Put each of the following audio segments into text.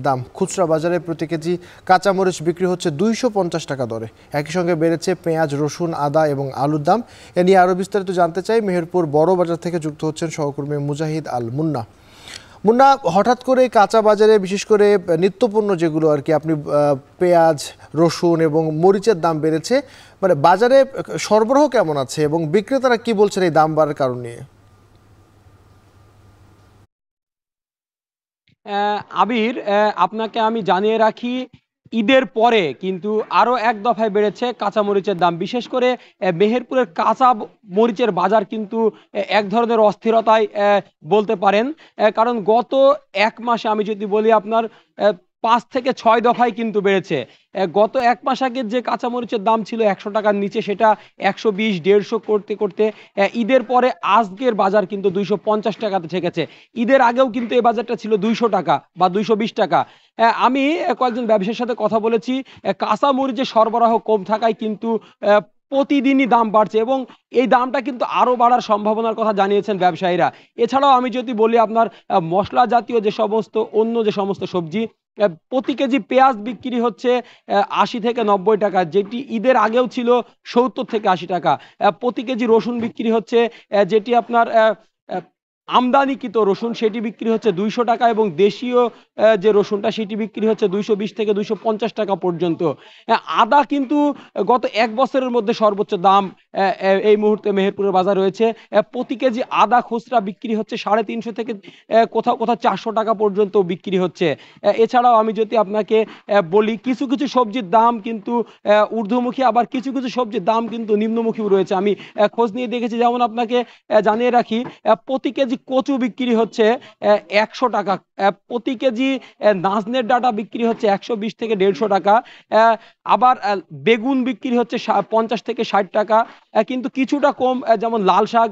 দাম খুচরা বাজারে প্রতি কেজি কাঁচামরিচ বিক্রি হচ্ছে 250 টাকা দরে। একই সঙ্গে বেড়েছে পেঁয়াজ, রসুন, আদা এবং আলুর দাম। এ নিয়ে আরও বিস্তারিত জানতে চাই মেহেরপুর বড় বাজার থেকে যুক্ত হচ্ছেন সহকর্মী মুজাহিদ আল মুন্না। মুন্না, হঠাৎ করে কাঁচা বাজারে বিশেষ করে নিত্যপণ্য যেগুলো আর কি আপনি পেঁয়াজ, রসুন এবং মরিচের দাম বেড়েছে, মানে বাজারে সরবরাহ কেমন আছে এবং বিক্রেতারা কি বলছেন এই দাম বাড়ার কারণ নিয়ে? আবির, আপনাকে আমি জানিয়ে রাখি, ঈদের পরে কিন্তু আরো এক দফায় বেড়েছে কাঁচামরিচের দাম। বিশেষ করে মেহেরপুরের কাঁচা মরিচের বাজার কিন্তু এক ধরনের অস্থিরতায় বলতে পারেন। কারণ গত এক মাসে আমি যদি বলি আপনার 5 থেকে 6 দফায় কিন্তু বেড়েছে। গত এক মাস আগে যে কাঁচামরিচের দাম ছিল 100 টাকার নিচে, সেটা 120, 150 করতে করতে ঈদের পরে আজকের বাজার কিন্তু 250 টাকাতে ঠেকেছে। ঈদের আগেও কিন্তু এই বাজারটা ছিল 200 টাকা বা 220 টাকা। আমি কয়েকজন ব্যবসায়ীর সাথে কথা বলেছি, কাঁচা মরিচের সরবরাহ কম থাকায় কিন্তু প্রতিদিনই দাম বাড়ছে এবং এই দামটা কিন্তু আরো বাড়ার সম্ভাবনার কথা জানিয়েছেন ব্যবসায়ীরা। এছাড়াও আমি যদি বলি আপনার মশলা জাতীয় অন্য যে সমস্ত সবজি, প্রতি কেজি পেঁয়াজ বিক্রি হচ্ছে 80 থেকে 90 টাকা, যেটি ঈদের আগেও ছিল 70 থেকে 80 টাকা। প্রতি কেজি রসুন বিক্রি হচ্ছে, যেটি আপনার আমদানিকৃত রসুন, সেটি বিক্রি হচ্ছে 200 টাকা এবং দেশীয় যে রসুনটা সেটি বিক্রি হচ্ছে 220 থেকে 250 টাকা পর্যন্ত। আদা কিন্তু গত এক বছরের মধ্যে সর্বোচ্চ দাম এই মুহূর্তে মেহেরপুরের বাজার রয়েছে। প্রতি কেজি আদা খুচরা বিক্রি হচ্ছে 350 থেকে কোথাও কোথাও 400 টাকা পর্যন্ত বিক্রি হচ্ছে। এছাড়াও আমি যদি আপনাকে বলি, কিছু কিছু সবজির দাম কিন্তু ঊর্ধ্বমুখী, আবার কিছু কিছু সবজির দাম কিন্তু নিম্নমুখীও রয়েছে। আমি খোঁজ নিয়ে দেখেছি, যেমন আপনাকে জানিয়ে রাখি, প্রতি কেজি কচু বিক্রি হচ্ছে 100 টাকা, প্রতি কেজি নাজনের ডাঁটা বিক্রি হচ্ছে 120 থেকে 150 টাকা, আবার বেগুন বিক্রি হচ্ছে 50 থেকে 60 টাকা। কিন্তু কিছুটা কম, যেমন লাল শাক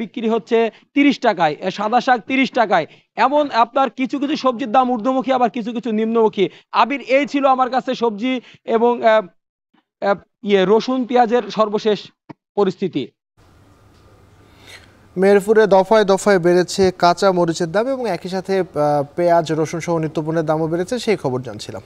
বিক্রি হচ্ছে 30 টাকায়, সাদা শাক 30 টাকায়। এমন আপনার কিছু কিছু সবজির দাম ঊর্ধ্বমুখী, আবার কিছু কিছু নিম্নমুখী। আবির, এই ছিল আমার কাছে সবজি এবং রসুন পেঁয়াজের সর্বশেষ পরিস্থিতি। মেহেরপুরে দফায় দফায় বেড়েছে কাঁচা মরিচের দাম এবং একই সাথে পেঁয়াজ, রসুন সহ নিত্যপণ্যের দামও বেড়েছে, সেই খবর জানছিলাম।